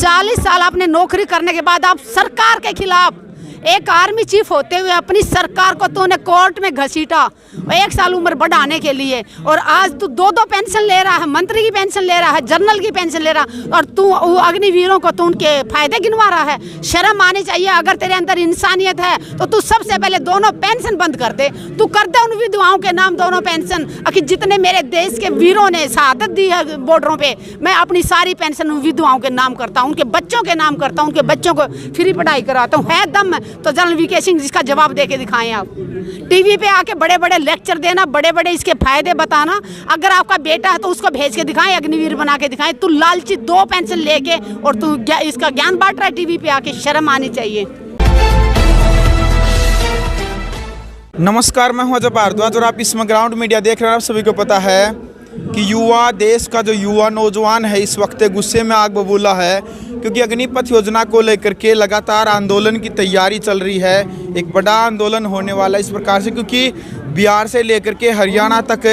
40 साल आपने नौकरी करने के बाद आप सरकार के खिलाफ एक आर्मी चीफ होते हुए अपनी सरकार को तूने कोर्ट में घसीटा 1 साल उम्र बढ़ाने के लिए, और आज तू 2-2 पेंशन ले रहा है, मंत्री की पेंशन ले रहा है, जनरल की पेंशन ले रहा है, और तू अग्निवीरों को तू उनके फायदे गिनवा रहा है। शर्म आनी चाहिए। अगर तेरे अंदर इंसानियत है तो तू सबसे पहले दोनों पेंशन बंद कर दे। तू कर दे उन विधवाओं के नाम दोनों पेंशन, कि जितने मेरे देश के वीरों ने शहादत दी है बॉर्डरों पे, मैं अपनी सारी पेंशन उन विधवाओं के नाम करता हूँ, उनके बच्चों के नाम करता हूँ, उनके बच्चों को फ्री पढ़ाई कराता हूँ। है दम तो जनरल वीके सिंह जिसका जवाब दे के दिखाएं। आप टीवी पे आके बड़े बड़े लेक्चर देना, बड़े बड़े इसके फायदे बताना। अगर आपका बेटा है तो उसको भेज के दिखाएं, अग्निवीर बना के दिखाएं। तू लालची 2 पेंशन लेके और तू इसका ज्ञान बांट रहा है टीवी पे आके। शर्म आनी चाहिए। नमस्कार, मैं हूं अजय भारद्वाज और आप इसमें ग्राउंड मीडिया देख रहे हैं। आप सभी को पता है कि युवा, देश का जो युवा नौजवान है इस वक्त गुस्से में आग बबूला है, क्योंकि अग्निपथ योजना को लेकर के लगातार आंदोलन की तैयारी चल रही है। एक बड़ा आंदोलन होने वाला है इस प्रकार से, क्योंकि बिहार से लेकर के हरियाणा तक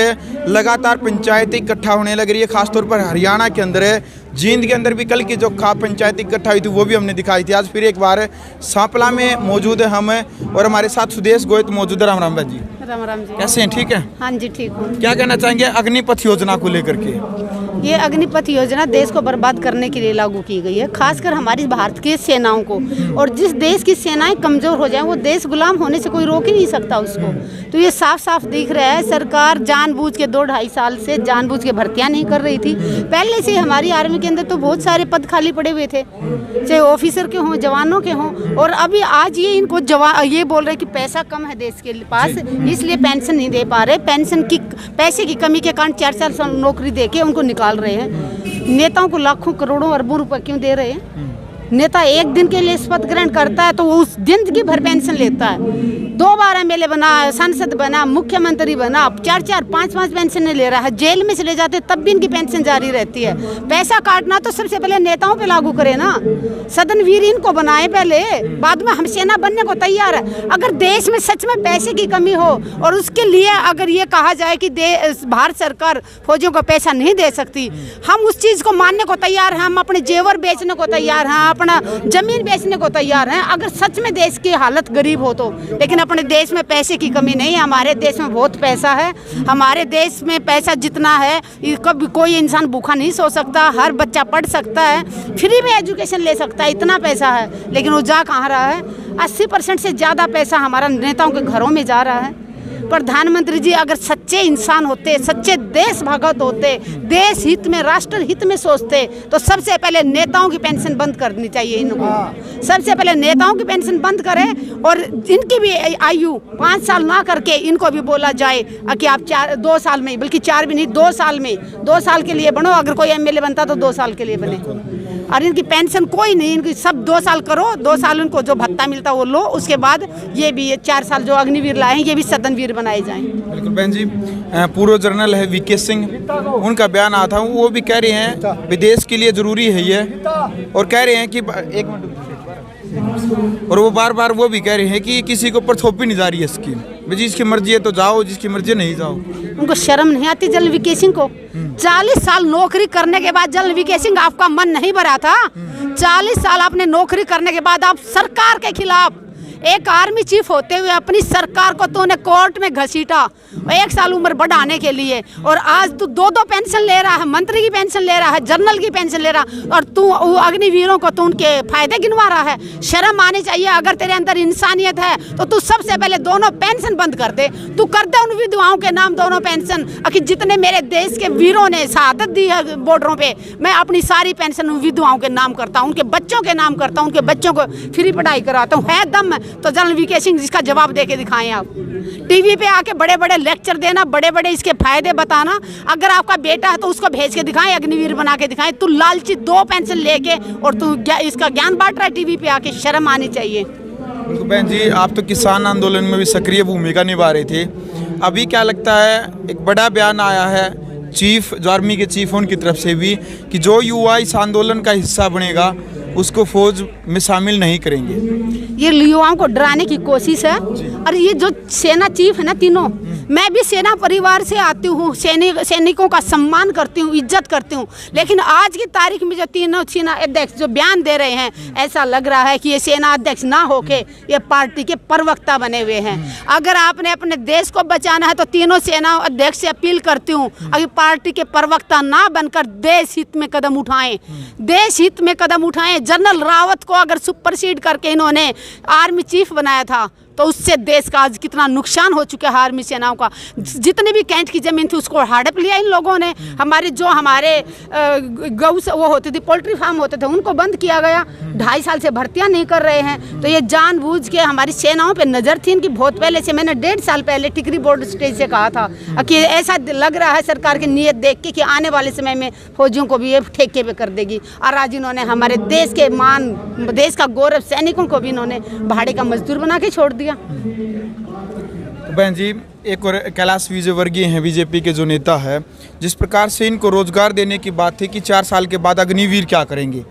लगातार पंचायतें इकट्ठा होने लग रही है। खासतौर पर हरियाणा के अंदर, जींद के अंदर भी कल की जो पंचायत इकट्ठा हुई थी वो भी हमने दिखाई थी। आज फिर एक बार सांपला में मौजूद है हम, और हमारे साथ सुदेश गोयत मौजूद है। राम राम जी। राम राम जी। कैसे हैं? ठीक है। हाँ जी, ठीक हूँ। क्या कहना चाहेंगे अग्निपथ योजना को लेकर के? ये अग्निपथ योजना देश को बर्बाद करने के लिए लागू की गई है, खासकर हमारी भारत की सेनाओं को। और जिस देश की सेनाएं कमजोर हो जाएं, वो देश गुलाम होने से कोई रोक ही नहीं सकता उसको। तो ये साफ साफ दिख रहा है, सरकार जानबूझ के 2-2.5 साल से जानबूझ के भर्तियां नहीं कर रही थी। पहले से हमारी आर्मी के अंदर तो बहुत सारे पद खाली पड़े हुए थे, चाहे ऑफिसर के हों, जवानों के हों। और अभी आज ये इनको ये बोल रहे कि पैसा कम है देश के पास, इसलिए पेंशन नहीं दे पा रहे। पैसे की कमी के कारण 4-4 साल नौकरी दे के उनको निकाल रहे हैं। नेताओं को लाखों करोड़ों अरबों रुपए क्यों दे रहे हैं? नेता एक दिन के लिए शपथ ग्रहण करता है तो वो उस जिंदगी भर पेंशन लेता है। 2 बार एमएलए बना, सांसद बना, मुख्यमंत्री बना, 4-4, 5-5 पेंशन ले रहा है। जेल में चले जाते तब भी इनकी पेंशन जारी रहती है। पैसा काटना तो सबसे पहले नेताओं पे लागू करे ना। सदनवीर इनको बनाए पहले, बाद में हम सेना बनने को तैयार है। अगर देश में सच में पैसे की कमी हो और उसके लिए अगर ये कहा जाए कि भारत सरकार फौजियों को पैसा नहीं दे सकती, हम उस चीज़ को मानने को तैयार हैं। हम अपने जेवर बेचने को तैयार हैं, अपना जमीन बेचने को तैयार हैं, अगर सच में देश की हालत गरीब हो तो। लेकिन अपने देश में पैसे की कमी नहीं है। हमारे देश में बहुत पैसा है। हमारे देश में पैसा जितना है कभी कोई इंसान भूखा नहीं सो सकता। हर बच्चा पढ़ सकता है, फ्री में एजुकेशन ले सकता है, इतना पैसा है। लेकिन वो जा कहाँ रहा है? 80% से ज़्यादा पैसा हमारा नेताओं के घरों में जा रहा है। प्रधानमंत्री जी अगर सच्चे इंसान होते, सच्चे देशभक्त होते, देश हित में, राष्ट्र हित में सोचते, तो सबसे पहले नेताओं की पेंशन बंद करनी चाहिए इनको। सबसे पहले नेताओं की पेंशन बंद करें और इनकी भी आयु 5 साल ना करके इनको भी बोला जाए कि आप 2 साल में, बल्कि 4 भी नहीं, 2 साल में, 2 साल के लिए बनो। अगर कोई एमएलए बनता तो 2 साल के लिए बने। और इनकी पेंशन कोई नहीं, इनकी सब 2 साल करो। 2 साल उनको जो भत्ता मिलता वो लो। उसके बाद ये भी 4 साल जो अग्निवीर लाए हैं ये भी सदनवीर बनाए जाएं। बिल्कुल बहन जी। पूर्व जनरल है वीके सिंह, उनका बयान आता है, वो भी कह रहे हैं विदेश के लिए जरूरी है ये, और कह रहे हैं कि एक मिनट, और वो बार बार वो भी कह रहे हैं कि किसी को ऊपर थोपी नहीं जा रही है स्कीम। जिसकी मर्जी है तो जाओ, जिसकी मर्जी है नहीं जाओ। उनको शर्म नहीं आती जनरल वीके सिंह को? 40 साल नौकरी करने के बाद जनरल वीके सिंह आपका मन नहीं भरा था? 40 साल आपने नौकरी करने के बाद आप सरकार के खिलाफ एक आर्मी चीफ होते हुए अपनी सरकार को तूने कोर्ट में घसीटा 1 साल उम्र बढ़ाने के लिए, और आज तू 2-2 पेंशन ले रहा है, मंत्री की पेंशन ले रहा है, जनरल की पेंशन ले रहा है, और तू अग्निवीरों को तू उनके फायदे गिनवा रहा है। शर्म आनी चाहिए। अगर तेरे अंदर इंसानियत है तो तू सबसे पहले दोनों पेंशन बंद कर दे। तू कर दे उन विधवाओं के नाम दोनों पेंशन, कि जितने मेरे देश के वीरों ने शहादत दी है बॉर्डरों पे, मैं अपनी सारी पेंशन उन विधवाओं के नाम करता हूँ, उनके बच्चों के नाम करता हूँ, उनके बच्चों को फ्री पढ़ाई कराता हूँ। है दम तो जनरल वीके सिंह जिसका जवाब दे के दिखाएं। आप टीवी पे आके बड़े बड़े लेक्चर देना, बड़े बड़े इसके फायदे बताना। अगर आपका बेटा है तो उसको भेज के दिखाएं, अग्निवीर बना के दिखाएं। तू लालची 2 पेंशन लेके और तू इसका ज्ञान बांट रहा है टीवी पे आके। शर्म आनी चाहिए। बिल्कुल बहन जी, आप तो किसान आंदोलन में भी सक्रिय भूमिका निभा रहे थे। अभी क्या लगता है, एक बड़ा बयान आया है चीफ, जो आर्मी के चीफ उनकी तरफ से भी, कि जो युवा इस आंदोलन का हिस्सा बनेगा उसको फौज में शामिल नहीं करेंगे। ये युवाओं को डराने की कोशिश है। और ये जो सेना चीफ है ना, तीनों मैं भी सेना परिवार से आती हूँ, सैनिकों का सम्मान करती हूँ, इज्जत करती हूँ, लेकिन आज की तारीख में जो तीनों सेना अध्यक्ष जो बयान दे रहे हैं, ऐसा लग रहा है कि ये सेना अध्यक्ष ना होके ये पार्टी के प्रवक्ता बने हुए हैं। अगर आपने अपने देश को बचाना है तो तीनों सेना अध्यक्ष से अपील करती हूँ, अगर पार्टी के प्रवक्ता ना बनकर देश हित में कदम उठाएं, देश हित में कदम उठाएं। जनरल रावत को अगर सुपरसीड करके इन्होंने आर्मी चीफ बनाया था तो उससे देश का आज कितना नुकसान हो चुका है। आर्मी सेनाओं का जितनी भी कैंट की ज़मीन थी उसको हड़प लिया इन लोगों ने। हमारे गौ वो होती थी, पोल्ट्री फार्म होते थे, उनको बंद किया गया। 2.5 साल से भर्तियां नहीं कर रहे हैं। तो ये जानबूझ के हमारी सेनाओं पे नज़र थी इनकी बहुत पहले से। मैंने 1.5 साल पहले टिकरी बोर्ड स्टेज से कहा था कि ऐसा लग रहा है सरकार की नीयत देख के कि आने वाले समय में फौजियों को भी ये ठेके पे कर देगी। और आज इन्होंने हमारे देश के मान, देश का गौरव सैनिकों को भी इन्होंने भाड़े का मजदूर बना के छोड़ दिया। तो बहन जी, एक और कैलाश विजयवर्गीय हैं बीजेपी के जो नेता है, जिस प्रकार से इनको रोजगार देने की बात थी कि 4 साल के बाद अग्निवीर क्या करेंगे,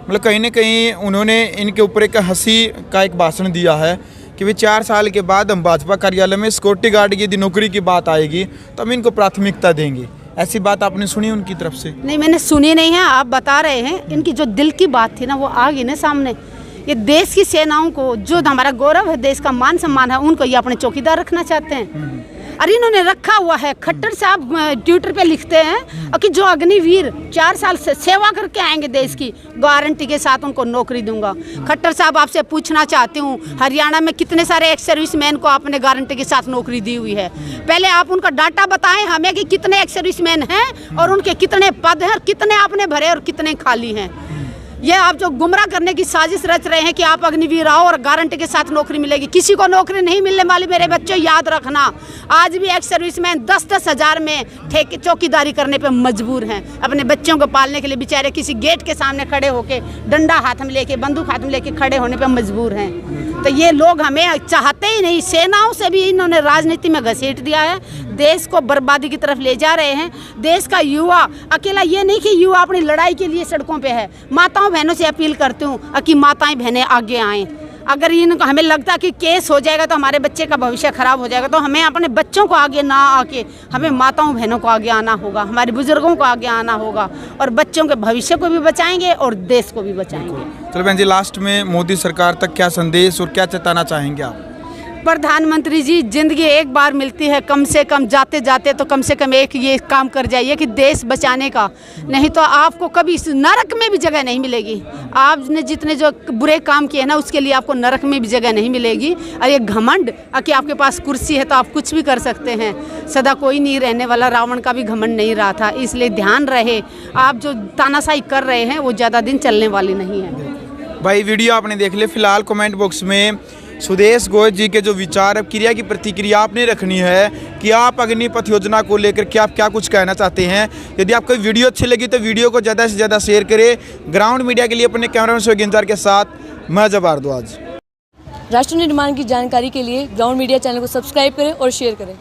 मतलब कहीं ना कहीं उन्होंने इनके ऊपर एक हंसी का एक भाषण दिया है कि वे 4 साल के बाद हम भाजपा कार्यालय में सिक्योरिटी गार्ड की यदि नौकरी की बात आएगी तो हम इनको प्राथमिकता देंगे। ऐसी बात आपने सुनी उनकी तरफ से? नहीं, मैंने सुनी नहीं है, आप बता रहे हैं। इनकी जो दिल की बात थी ना वो आ गई ना सामने। ये देश की सेनाओं को, जो हमारा गौरव है, देश का मान सम्मान है, उनको ये अपने चौकीदार रखना चाहते हैं। अरे इन्होंने रखा हुआ है। खट्टर साहब ट्विटर पे लिखते हैं कि जो अग्निवीर 4 साल से सेवा करके आएंगे देश की, गारंटी के साथ उनको नौकरी दूंगा। खट्टर साहब, आपसे पूछना चाहती हूँ, हरियाणा में कितने सारे एक्स सर्विसमैन को आपने गारंटी के साथ नौकरी दी हुई है? पहले आप उनका डाटा बताएं हमें कि कितने एक्स सर्विसमैन हैं और उनके कितने पद हैं और कितने आपने भरे और कितने खाली हैं। ये आप जो गुमराह करने की साजिश रच रहे हैं कि आप अग्निवीर आओ और गारंटी के साथ नौकरी मिलेगी, किसी को नौकरी नहीं मिलने वाली। मेरे बच्चों, याद रखना, आज भी एक्स सर्विसमैन 10-10 हज़ार में ठेके चौकीदारी करने पे मजबूर हैं। अपने बच्चों को पालने के लिए बेचारे किसी गेट के सामने खड़े होके, डंडा हाथ में लेके, बंदूक हाथ में लेके खड़े होने पे मजबूर हैं। तो ये लोग हमें चाहते ही नहीं। सेनाओं से भी इन्होंने राजनीति में घसीट दिया है, देश को बर्बादी की तरफ ले जा रहे हैं। देश का युवा अकेला ये नहीं कि युवा अपनी लड़ाई के लिए सड़कों पे है। माताओं बहनों से अपील करती हूँ कि माताएं बहनें आगे आएं। अगर इनको हमें लगता कि केस हो जाएगा तो हमारे बच्चे का भविष्य खराब हो जाएगा, तो हमें अपने बच्चों को आगे ना आके हमें माताओं बहनों को आगे आना होगा, हमारे बुजुर्गों को आगे आना होगा, और बच्चों के भविष्य को भी बचाएंगे और देश को भी बचाएंगे। चलो बहन जी, लास्ट में मोदी सरकार तक क्या संदेश और क्या चेताना चाहेंगे आप? प्रधानमंत्री जी, जिंदगी एक बार मिलती है, कम से कम जाते जाते तो कम से कम एक ये काम कर जाइए कि देश बचाने का, नहीं तो आपको कभी इस नरक में भी जगह नहीं मिलेगी। आपने जितने जो बुरे काम किए ना उसके लिए आपको नरक में भी जगह नहीं मिलेगी। और ये घमंड कि आपके पास कुर्सी है तो आप कुछ भी कर सकते हैं, सदा कोई नहीं रहने वाला। रावण का भी घमंड नहीं रहा था, इसलिए ध्यान रहे, आप जो तानाशाही कर रहे हैं वो ज़्यादा दिन चलने वाली नहीं है। भाई, वीडियो आपने देख लिया। फिलहाल कमेंट बॉक्स में सुदेश गोयल जी के जो विचार, क्रिया की प्रतिक्रिया आपने रखनी है कि आप अग्निपथ योजना को लेकर के आप क्या कुछ कहना चाहते हैं। यदि आपको वीडियो अच्छी लगी तो वीडियो को ज़्यादा से ज़्यादा शेयर करें। ग्राउंड मीडिया के लिए अपने कैमरामैन सोहेल गुंजार के साथ मैं जवार दुआज। राष्ट्र निर्माण की जानकारी के लिए ग्राउंड मीडिया चैनल को सब्सक्राइब करें और शेयर करें।